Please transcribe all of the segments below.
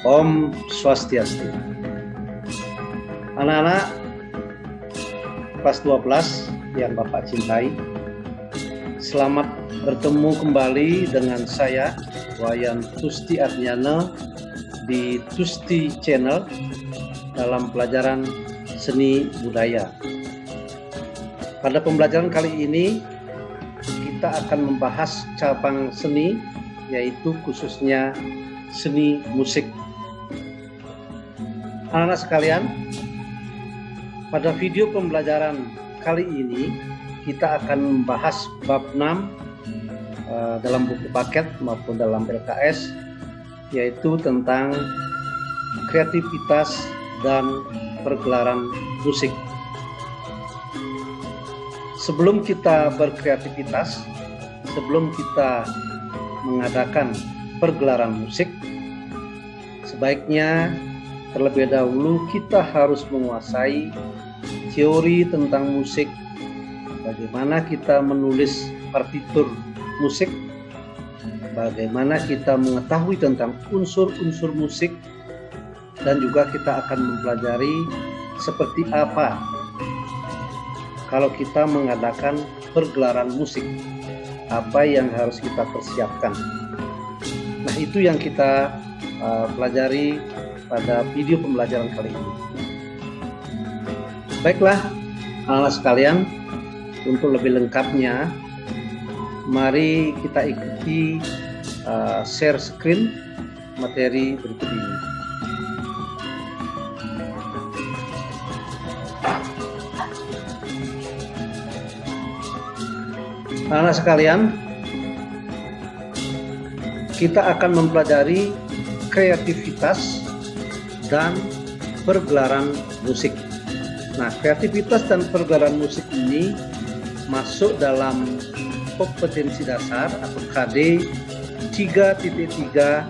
Om Swastiastu. Anak-anak kelas 12 yang Bapak cintai, selamat bertemu kembali dengan saya, Wayan Tusti Arnyana, di Tusti Channel dalam pelajaran seni budaya. Pada pembelajaran kali ini, kita akan membahas cabang seni, yaitu khususnya seni musik. Anak-anak sekalian, pada video pembelajaran kali ini kita akan membahas bab 6 dalam buku paket maupun dalam LKS, yaitu tentang kreativitas dan pergelaran musik. Sebelum kita berkreativitas, sebelum kita mengadakan pergelaran musik, sebaiknya terlebih dahulu kita harus menguasai teori tentang musik, bagaimana kita menulis partitur musik, bagaimana kita mengetahui tentang unsur-unsur musik, dan juga kita akan mempelajari seperti apa kalau kita mengadakan pergelaran musik, apa yang harus kita persiapkan. Nah, itu yang kita pelajari pada video pembelajaran kali ini. Baiklah, anak-anak sekalian, untuk lebih lengkapnya, mari kita ikuti share screen materi berikut ini. Anak-anak sekalian, kita akan mempelajari kreativitas dan pergelaran musik. Nah, kreativitas dan pergelaran musik ini masuk dalam kompetensi dasar atau KD 3.3,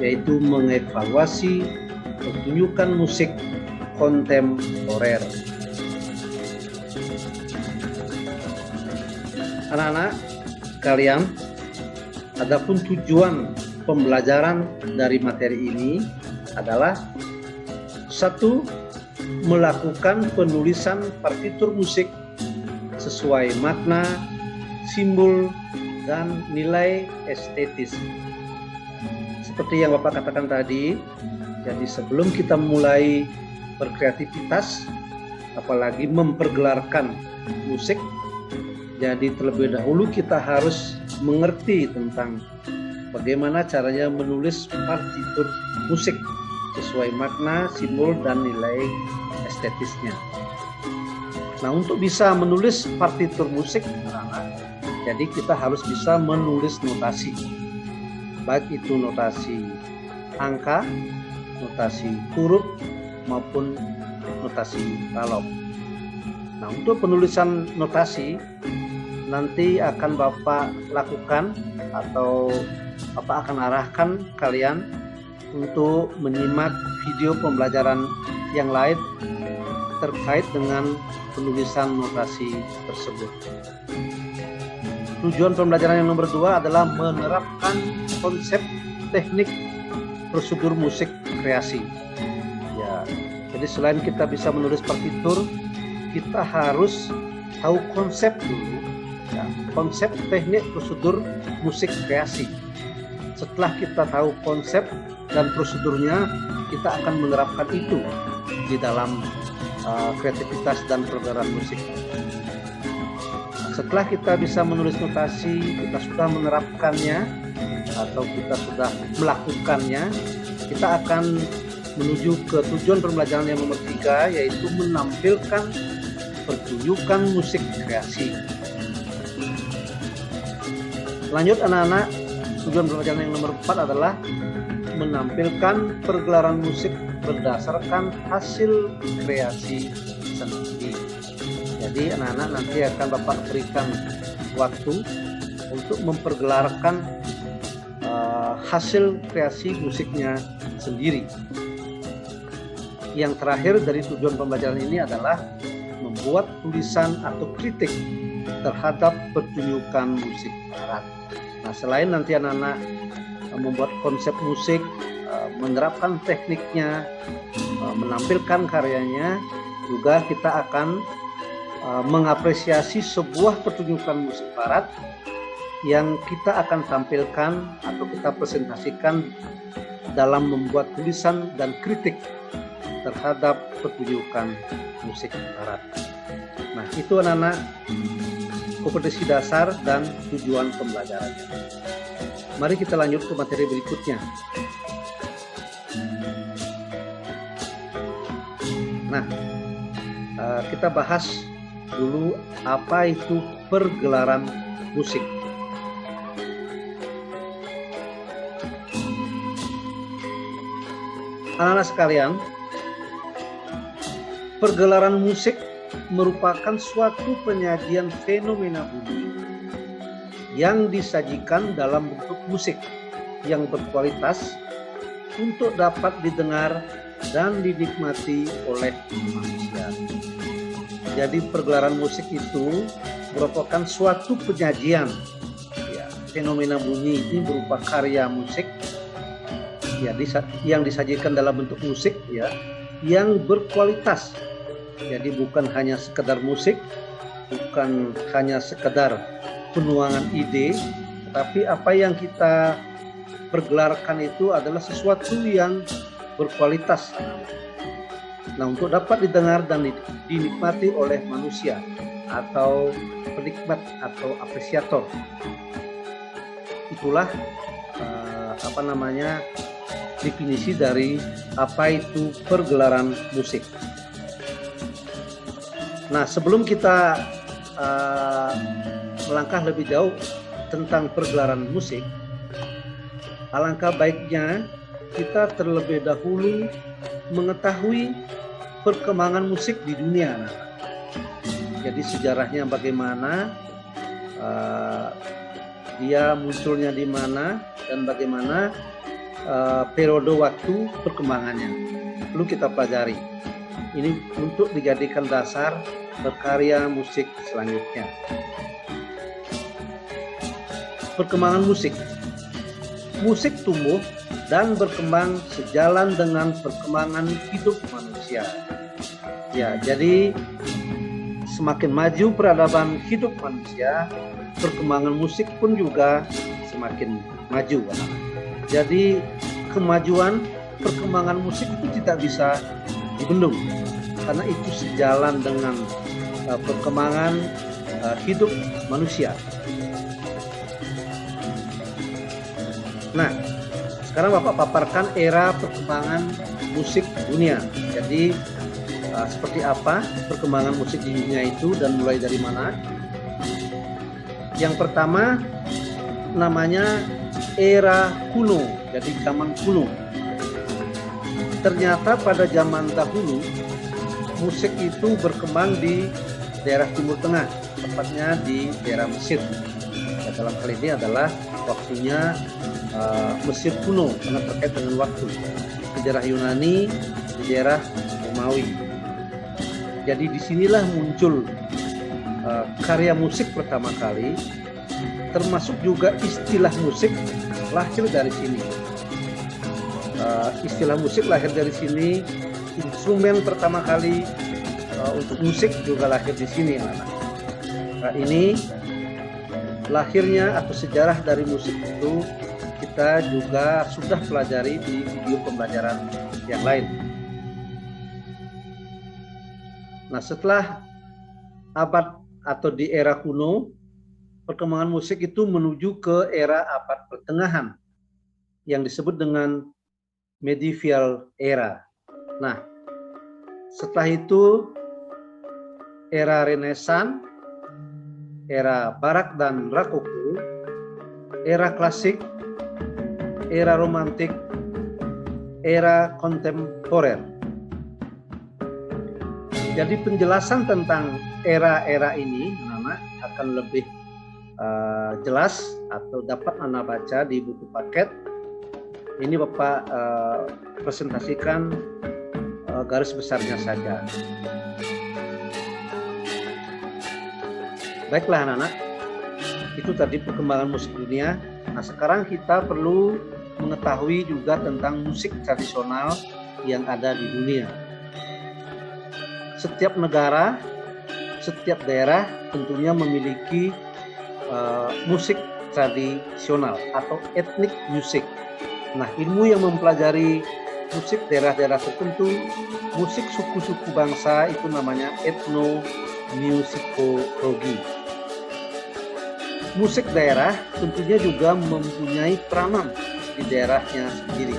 yaitu mengevaluasi pertunjukan musik kontemporer. Anak-anak sekalian, adapun tujuan pembelajaran dari materi ini adalah: 1. Melakukan penulisan partitur musik sesuai makna, simbol, dan nilai estetis. Seperti yang Bapak katakan tadi, jadi sebelum kita mulai berkreativitas, apalagi mempergelarkan musik, jadi terlebih dahulu kita harus mengerti tentang bagaimana caranya menulis partitur musik sesuai makna, simbol, dan nilai estetisnya. Nah, untuk bisa menulis partitur musik, jadi kita harus bisa menulis notasi, baik itu notasi angka, notasi huruf, maupun notasi balok. Nah, untuk penulisan notasi nanti akan Bapak lakukan atau Bapak akan arahkan kalian untuk menyimak video pembelajaran yang lain terkait dengan penulisan notasi tersebut. Tujuan pembelajaran yang nomor 2 adalah menerapkan konsep teknik prosedur musik kreasi. Ya, jadi selain kita bisa menulis partitur, kita harus tahu konsep dulu, ya, konsep teknik prosedur musik kreasi. Setelah kita tahu konsep dan prosedurnya, kita akan menerapkan itu di dalam kreativitas dan pergerakan musik. Setelah kita bisa menulis notasi, kita sudah menerapkannya atau kita sudah melakukannya, kita akan menuju ke tujuan pembelajaran yang nomor 3, yaitu menampilkan pertunjukan musik kreasi. Lanjut anak-anak, tujuan pembelajaran yang nomor 4 adalah menampilkan pergelaran musik berdasarkan hasil kreasi sendiri. Jadi anak-anak nanti akan Bapak berikan waktu untuk mempergelarkan hasil kreasi musiknya sendiri. Yang terakhir dari tujuan pembelajaran ini adalah membuat tulisan atau kritik terhadap pertunjukan musik barat. Nah, selain nanti anak-anak membuat konsep musik, menerapkan tekniknya, menampilkan karyanya, juga kita akan mengapresiasi sebuah pertunjukan musik barat yang kita akan tampilkan atau kita presentasikan dalam membuat tulisan dan kritik terhadap pertunjukan musik barat. Nah, itu anak-anak kompetensi dasar dan tujuan pembelajarannya. Mari kita lanjut ke materi berikutnya. Nah, kita bahas dulu apa itu pergelaran musik. Anak-anak sekalian, pergelaran musik merupakan suatu penyajian fenomena bunyi yang disajikan dalam bentuk musik yang berkualitas untuk dapat didengar dan dinikmati oleh manusia. Jadi pergelaran musik itu merupakan suatu penyajian, ya, fenomena bunyi ini berupa karya musik ya, yang disajikan dalam bentuk musik ya, yang berkualitas. Jadi bukan hanya sekedar musik, bukan hanya sekedar penuangan ide, tapi apa yang kita pergelarkan itu adalah sesuatu yang berkualitas. Nah, untuk dapat didengar dan dinikmati oleh manusia atau penikmat atau apresiator. Itulah definisi dari apa itu pergelaran musik. Nah, sebelum kita melangkah lebih jauh tentang pergelaran musik, alangkah baiknya kita terlebih dahulu mengetahui perkembangan musik di dunia. Jadi sejarahnya bagaimana, dia munculnya di mana, dan bagaimana periode waktu perkembangannya. Perlu kita pelajari. Ini untuk dijadikan dasar berkarya musik selanjutnya. Perkembangan musik. Musik tumbuh dan berkembang sejalan dengan perkembangan hidup manusia. Ya, jadi semakin maju peradaban hidup manusia, perkembangan musik pun juga semakin maju. Jadi kemajuan perkembangan musik itu tidak bisa dibendung, karena itu sejalan dengan perkembangan hidup manusia. Nah, sekarang Bapak paparkan era perkembangan musik dunia. Jadi seperti apa perkembangan musik di dunia itu dan mulai dari mana? Yang pertama namanya era kuno, jadi zaman kuno. Ternyata pada zaman dahulu musik itu berkembang di daerah Timur Tengah, tepatnya di daerah Mesir. Ya, dalam hal ini adalah waktunya Mesir kuno karena terkait dengan waktu. Di daerah Yunani, di daerah Romawi. Jadi disinilah muncul karya musik pertama kali, termasuk juga istilah musik lahir dari sini. Istilah musik lahir dari sini, instrumen pertama kali untuk musik juga lahir di sini, anak. Nah, ini lahirnya atau sejarah dari musik itu kita juga sudah pelajari di video pembelajaran yang lain. Nah, setelah abad atau di era kuno, perkembangan musik itu menuju ke era abad pertengahan yang disebut dengan medieval era. Nah, setelah itu era Renaissance, era Barok dan Rokoko, era klasik, era romantik, era kontemporer. Jadi penjelasan tentang era-era ini anak akan lebih jelas atau dapat Anda baca di buku paket. Ini Bapak presentasikan garis besarnya saja. Baiklah anak-anak, itu tadi perkembangan musik dunia. Nah, sekarang kita perlu mengetahui juga tentang musik tradisional yang ada di dunia. Setiap negara, setiap daerah tentunya memiliki musik tradisional atau ethnic music. Nah, ilmu yang mempelajari musik daerah-daerah tertentu, musik suku-suku bangsa, itu namanya etnomusikologi. Musik daerah tentunya juga mempunyai peranan di daerahnya sendiri.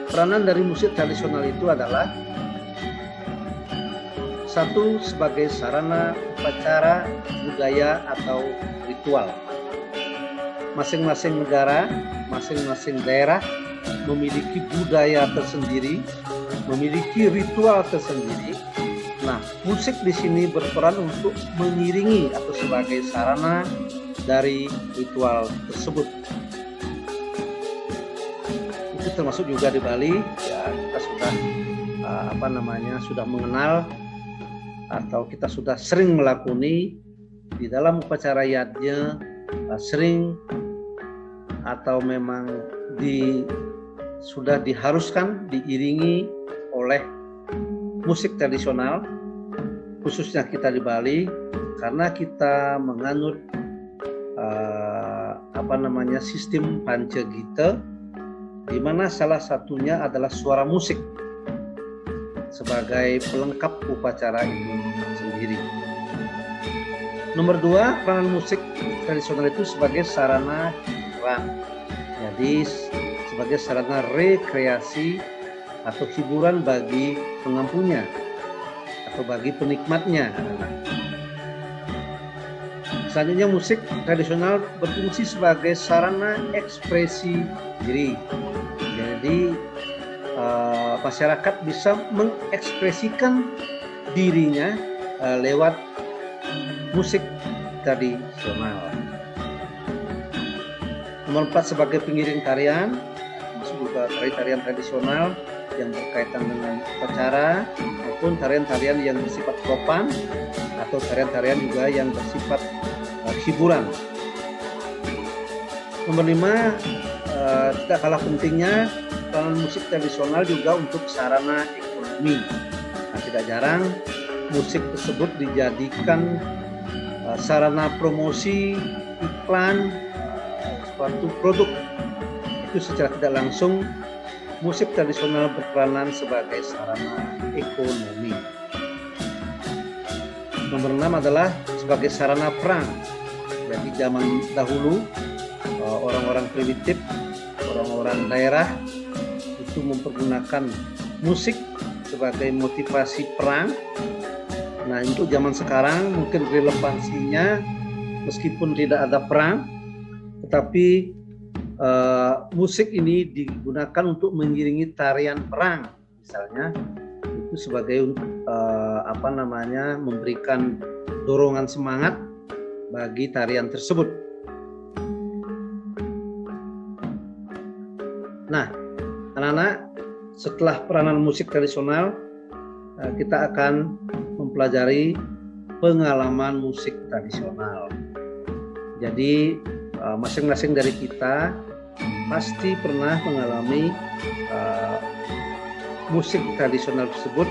Peranan dari musik tradisional itu adalah satu, sebagai sarana upacara, budaya, atau ritual. Masing-masing negara, masing-masing daerah memiliki budaya tersendiri, memiliki ritual tersendiri. Nah, musik di sini berperan untuk mengiringi atau sebagai sarana dari ritual tersebut. Itu termasuk juga di Bali, ya kita sudah sudah mengenal atau kita sudah sering melakoni di dalam upacara yadnya, sering atau memang sudah diharuskan diiringi oleh musik tradisional, khususnya kita di Bali, karena kita menganut sistem Pancagita, di mana salah satunya adalah suara musik sebagai pelengkap upacara itu sendiri. Nomor 2, peranan musik tradisional itu sebagai sarana hiburan. Jadi sebagai sarana rekreasi atau hiburan bagi pengampunya atau bagi penikmatnya. Selanjutnya, musik tradisional berfungsi sebagai sarana ekspresi diri. Jadi masyarakat bisa mengekspresikan dirinya lewat musik tradisional. Nomor 4, sebagai pengiring tarian, masuk juga tarian tradisional yang berkaitan dengan upacara maupun tarian-tarian yang bersifat ropan atau tarian-tarian juga yang bersifat hiburan. Nomor 5, tidak kalah pentingnya peranan musik tradisional juga untuk sarana ekonomi. Nah, tidak jarang musik tersebut dijadikan sarana promosi, iklan, suatu produk. Itu secara tidak langsung musik tradisional berperanan sebagai sarana ekonomi. Nomor 6 adalah sebagai sarana perang. Jadi zaman dahulu orang-orang primitif, orang-orang daerah itu mempergunakan musik sebagai motivasi perang. Nah, untuk zaman sekarang mungkin relevansinya meskipun tidak ada perang, tetapi musik ini digunakan untuk mengiringi tarian perang, misalnya itu sebagai memberikan dorongan semangat bagi tarian tersebut. Nah, anak-anak, setelah peranan musik tradisional, kita akan mempelajari pengalaman musik tradisional. Jadi masing-masing dari kita pasti pernah mengalami musik tradisional tersebut,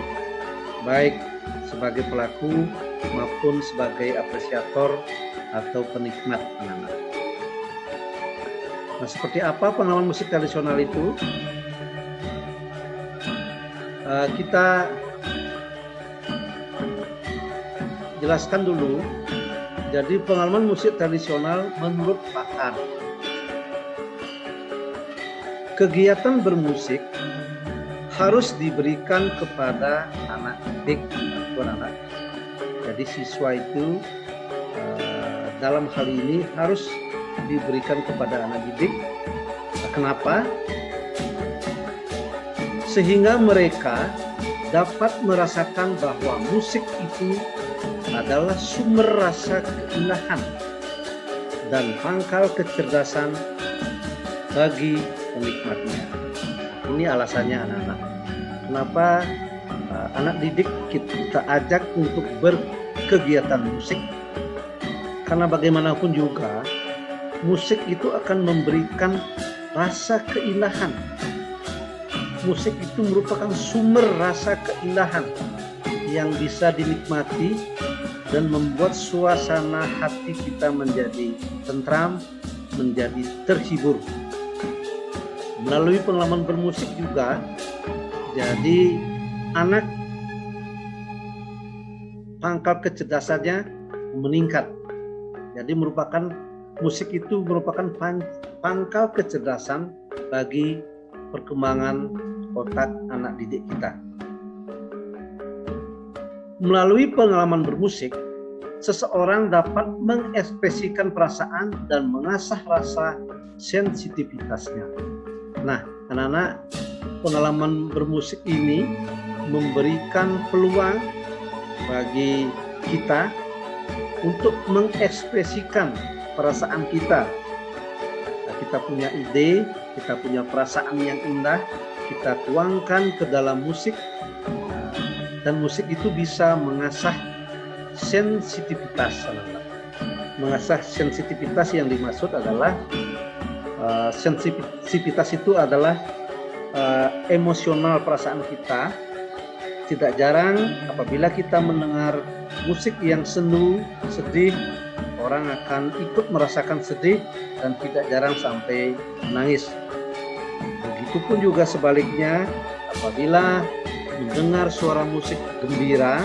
baik sebagai pelaku maupun sebagai apresiator atau penikmat anak-anak. Nah, seperti apa pengalaman musik tradisional itu? Kita jelaskan dulu. Jadi pengalaman musik tradisional menurut pakar, kegiatan bermusik harus diberikan kepada anak didik atau anak. Jadi siswa itu dalam hal ini harus diberikan kepada anak didik. Kenapa? Sehingga mereka dapat merasakan bahwa musik itu adalah sumber rasa keindahan dan pangkal kecerdasan bagi penikmatnya. Ini alasannya anak-anak. Kenapa anak didik kita ajak untuk berkegiatan musik Karena bagaimanapun juga musik itu akan memberikan rasa keindahan. Musik itu merupakan sumber rasa keindahan yang bisa dinikmati dan membuat suasana hati kita menjadi tentram, menjadi terhibur. Melalui pengalaman bermusik juga, jadi anak pangkal kecerdasannya meningkat. Jadi musik itu merupakan pangkal kecerdasan bagi perkembangan otak anak didik kita. Melalui pengalaman bermusik, seseorang dapat mengekspresikan perasaan dan mengasah rasa sensitivitasnya. Nah, anak-anak, pengalaman bermusik ini memberikan peluang bagi kita untuk mengekspresikan perasaan kita. Nah, kita punya ide, kita punya perasaan yang indah, kita tuangkan ke dalam musik, dan musik itu bisa mengasah sensitivitas. Mengasah sensitivitas yang dimaksud adalah sensitivitas itu adalah emosional perasaan kita. Tidak jarang apabila kita mendengar musik yang sendu, sedih, orang akan ikut merasakan sedih dan tidak jarang sampai menangis. Begitupun juga sebaliknya, apabila mendengar suara musik gembira,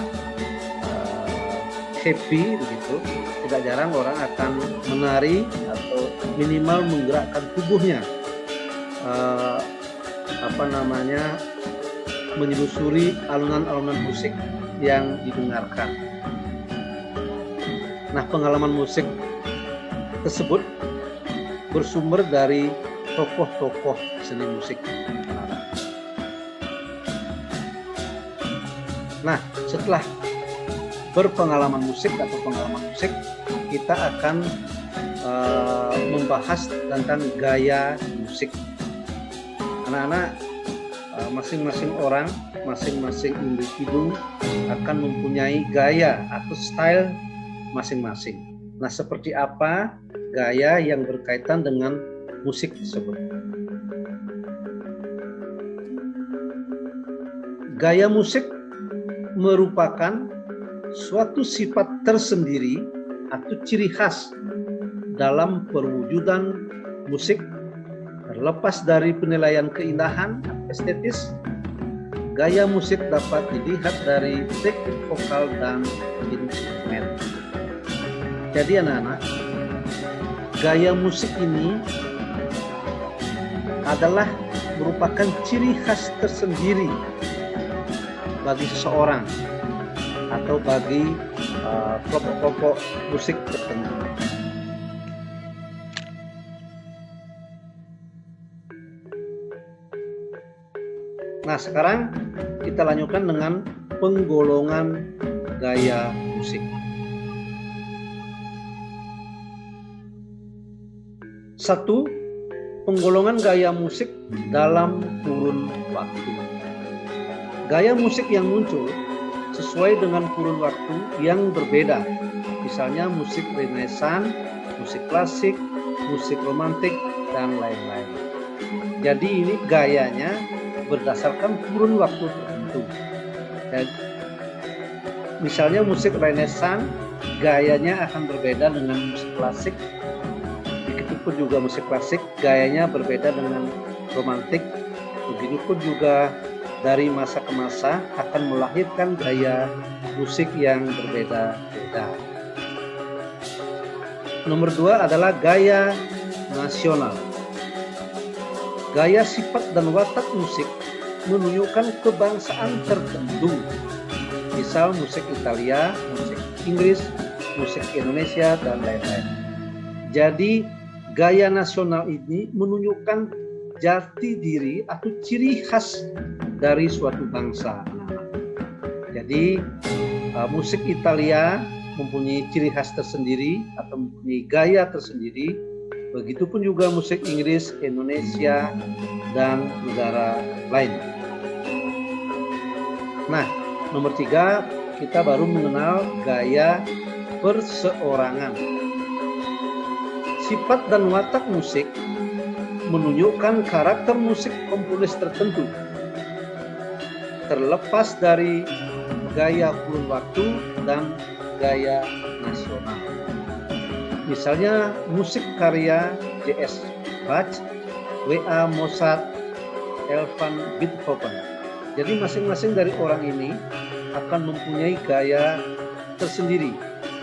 happy begitu, tidak jarang orang akan menari atau minimal menggerakkan tubuhnya, menyusuri alunan-alunan musik yang didengarkan. Nah, pengalaman musik tersebut bersumber dari tokoh-tokoh seni musik. Nah, setelah berpengalaman musik atau pengalaman musik, kita akan membahas tentang gaya musik. Anak-anak, masing-masing orang, masing-masing individu akan mempunyai gaya atau style masing-masing. Nah, seperti apa gaya yang berkaitan dengan musik tersebut? Gaya musik merupakan suatu sifat tersendiri atau ciri khas dalam perwujudan musik, terlepas dari penilaian keindahan estetis. Gaya musik dapat dilihat dari teknik vokal dan instrumen. Jadi anak-anak, gaya musik ini adalah merupakan ciri khas tersendiri bagi seseorang atau bagi kelompok-kelompok musik tertentu. Nah, sekarang kita lanjutkan dengan penggolongan gaya musik. Satu, penggolongan gaya musik dalam kurun waktu. Gaya musik yang muncul sesuai dengan kurun waktu yang berbeda. Misalnya musik Renaissance, musik klasik, musik romantik, dan lain-lain. Jadi ini gayanya berdasarkan kurun waktu tertentu. Dan misalnya musik Renaissance gayanya akan berbeda dengan musik klasik. Begitupun juga musik klasik gayanya berbeda dengan romantik. Begitupun juga dari masa ke masa akan melahirkan gaya musik yang berbeda-beda. Nomor 2 adalah gaya nasional. Gaya sifat dan watak musik menunjukkan kebangsaan tertentu. Misal musik Italia, musik Inggris, musik Indonesia, dan lain-lain. Jadi gaya nasional ini menunjukkan jati diri atau ciri khas dari suatu bangsa. Jadi musik Italia mempunyai ciri khas tersendiri atau mempunyai gaya tersendiri. Begitupun juga musik Inggris, Indonesia, dan negara lain. Nah, nomor 3 kita baru mengenal gaya perseorangan. Sifat dan watak musik menunjukkan karakter musik komponis tertentu, terlepas dari gaya kurun waktu dan gaya nasional. Misalnya musik karya J.S. Bach, W.A. Mozart, L. van Beethoven. Jadi masing-masing dari orang ini akan mempunyai gaya tersendiri.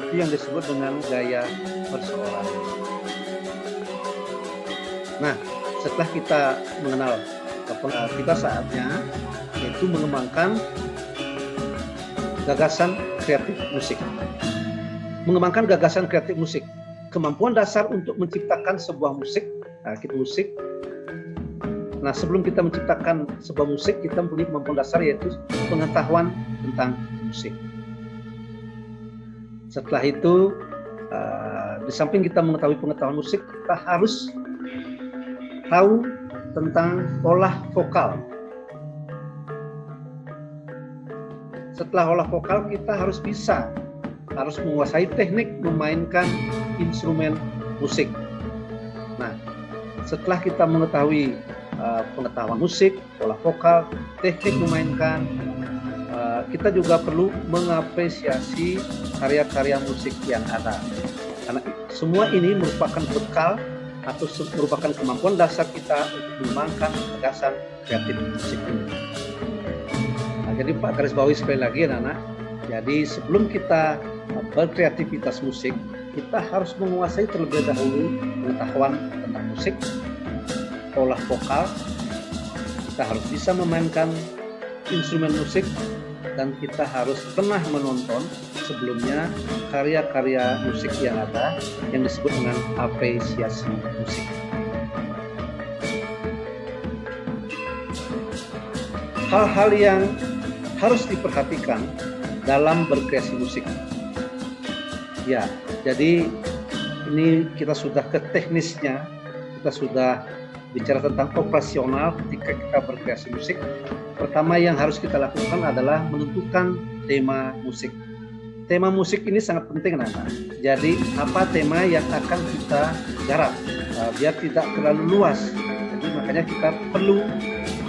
Itu yang disebut dengan gaya perseorangan. Nah, setelah kita mengenal kita saatnya yaitu mengembangkan gagasan kreatif musik. Mengembangkan gagasan kreatif musik, kemampuan dasar untuk menciptakan sebuah musik. Nah, sebelum kita menciptakan sebuah musik, kita mempunyai kemampuan dasar yaitu pengetahuan tentang musik. Setelah itu, di samping kita mengetahui pengetahuan musik, kita harus tahu tentang olah vokal. Setelah olah vokal, kita harus menguasai teknik memainkan instrumen musik. Nah, setelah kita mengetahui pengetahuan musik, olah vokal, teknik memainkan, kita juga perlu mengapresiasi karya-karya musik yang ada. Karena semua ini merupakan bekal atau merupakan kemampuan dasar kita untuk mengembangkan gagasan kreatif musik ini. Nah, jadi Pak garis bawahi sekali lagi anak-anak. Jadi sebelum kita berkreativitas musik, kita harus menguasai terlebih dahulu pengetahuan tentang musik, olah vokal, kita harus bisa memainkan instrumen musik, dan kita harus pernah menonton sebelumnya karya-karya musik yang ada yang disebut dengan apresiasi musik. Hal-hal yang harus diperhatikan dalam berkreasi musik. Ya, jadi ini kita sudah ke teknisnya, kita sudah bicara tentang operasional ketika kita berkreasi musik. Pertama yang harus kita lakukan adalah menentukan tema musik. Tema musik ini sangat penting, anak-anak. Jadi apa tema yang akan kita garap biar tidak terlalu luas. Jadi makanya kita perlu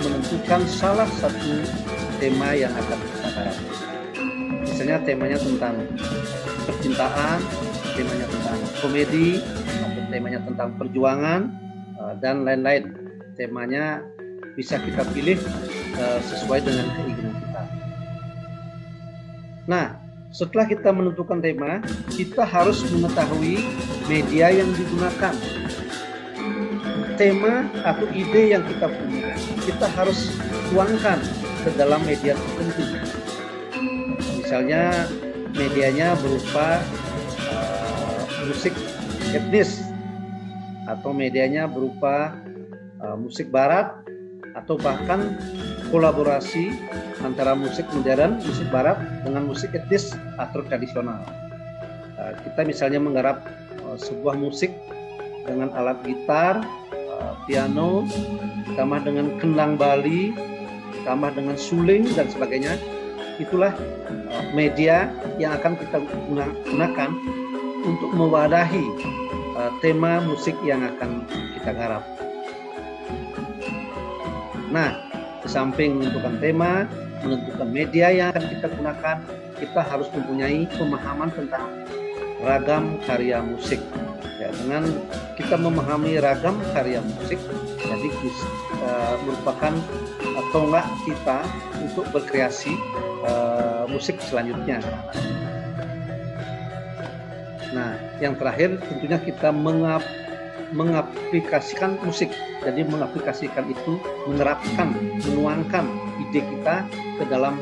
menentukan salah satu tema yang akan kita garap. Misalnya temanya tentang percintaan, temanya tentang komedi, atau temanya tentang perjuangan, dan lain-lain. Temanya bisa kita pilih sesuai dengan keinginan kita. Nah, setelah kita menentukan tema, kita harus mengetahui media yang digunakan. Tema atau ide yang kita punya, kita harus tuangkan ke dalam media tertentu. Misalnya medianya berupa musik etnis, atau medianya berupa musik barat, atau bahkan kolaborasi antara musik modern, musik barat dengan musik etnis atau tradisional. Kita misalnya menggarap sebuah musik dengan alat gitar, piano, ditambah dengan kendang Bali, ditambah dengan suling dan sebagainya. Itulah media yang akan kita gunakan untuk mewadahi tema musik yang akan kita garap. Nah, di samping menentukan tema, menentukan media yang akan kita gunakan, kita harus mempunyai pemahaman tentang ragam karya musik. Ya, dengan kita memahami ragam karya musik, jadi merupakan tonggak kita untuk berkreasi musik selanjutnya. Nah, yang terakhir tentunya kita mengaplikasikan musik. Jadi mengaplikasikan itu menerapkan, menuangkan ide kita ke dalam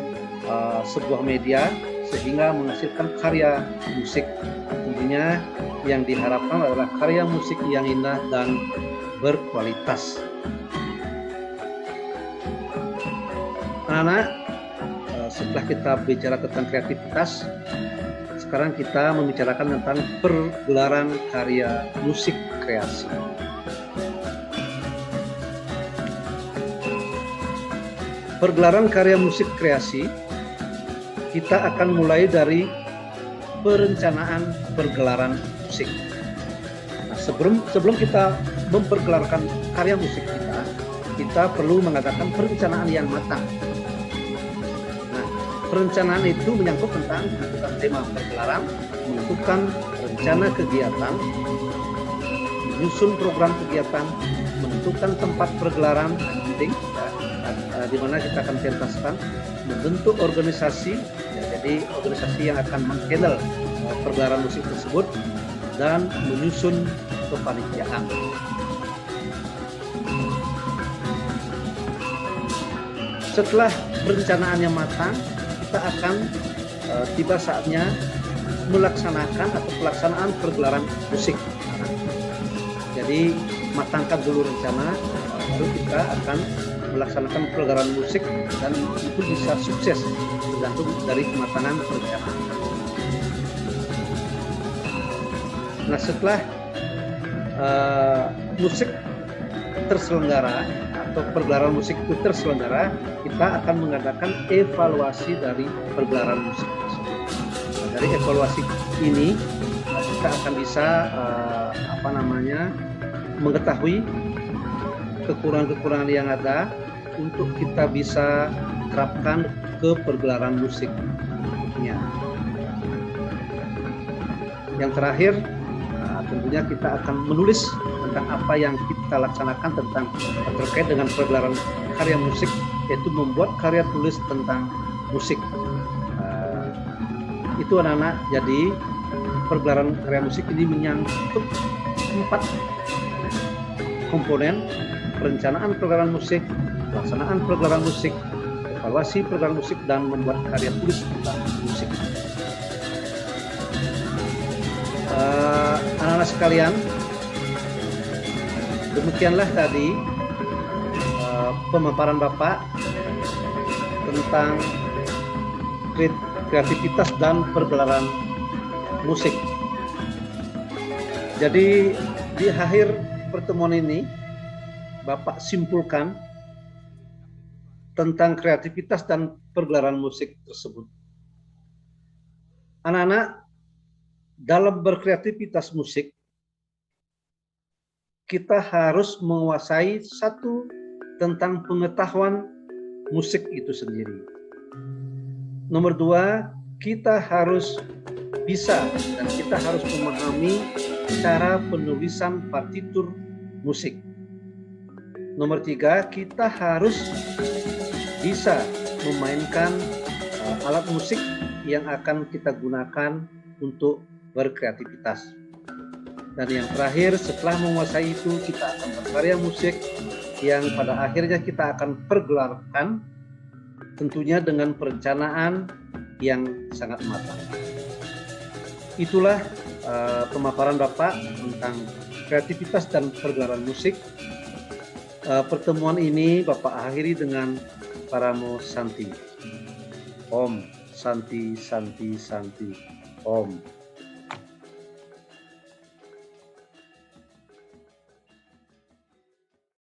sebuah media sehingga menghasilkan karya musik. Tentunya yang diharapkan adalah karya musik yang indah dan berkualitas. Anak-anak, setelah kita bicara tentang kreativitas, sekarang kita membicarakan tentang pergelaran karya musik kreasi. Pergelaran karya musik kreasi, kita akan mulai dari perencanaan pergelaran musik. Nah, sebelum kita mempergelarkan karya musik kita perlu mengadakan perencanaan yang matang. Nah, perencanaan itu menyangkut tentang menentukan tema pergelaran, menentukan rencana kegiatan, menyusun program kegiatan, menentukan tempat pergelaran penting, di mana kita akan pentaskan, membentuk organisasi, jadi organisasi yang akan menghandle pergelaran musik tersebut, dan menyusun kepanitiaan. Setelah perencanaannya matang, kita akan tiba saatnya melaksanakan atau pelaksanaan pergelaran musik. Jadi matangkan dulu rencana, lalu kita akan melaksanakan pergelaran musik, dan itu bisa sukses tergantung dari kematangan perencanaan. Nah, setelah musik terselenggara atau pergelaran musik itu terselenggara, kita akan mengadakan evaluasi dari pergelaran musik tersebut. Nah, dari evaluasi ini kita akan bisa mengetahui kekurangan-kekurangan yang ada untuk kita bisa terapkan ke pergelaran musik berikutnya. Yang terakhir, tentunya kita akan menulis tentang apa yang kita laksanakan terkait dengan pergelaran karya musik, yaitu membuat karya tulis tentang musik. Itu anak-anak, jadi pergelaran karya musik ini menyangkut 4 komponen: perencanaan pergelaran musik, pelaksanaan pergelaran musik, evaluasi pergelaran musik, dan membuat karya tulis tentang musik. Anak-anak sekalian, demikianlah tadi pemaparan Bapak tentang kreativitas dan pergelaran musik. Jadi di akhir pertemuan ini Bapak simpulkan tentang kreativitas dan pergelaran musik tersebut. Anak-anak, dalam berkreativitas musik, kita harus menguasai satu tentang pengetahuan musik itu sendiri. Nomor 2, kita harus bisa dan kita harus memahami cara penulisan partitur musik. Nomor 3, kita harus bisa memainkan alat musik yang akan kita gunakan untuk berkreativitas. Dan yang terakhir, setelah menguasai itu, kita akan berkarya musik yang pada akhirnya kita akan pergelarkan, tentunya dengan perencanaan yang sangat matang. Itulah pemaparan Bapak tentang kreativitas dan pergelaran musik. Pertemuan ini Bapak akhiri dengan Paramo Santi. Om Santi Santi Santi Om.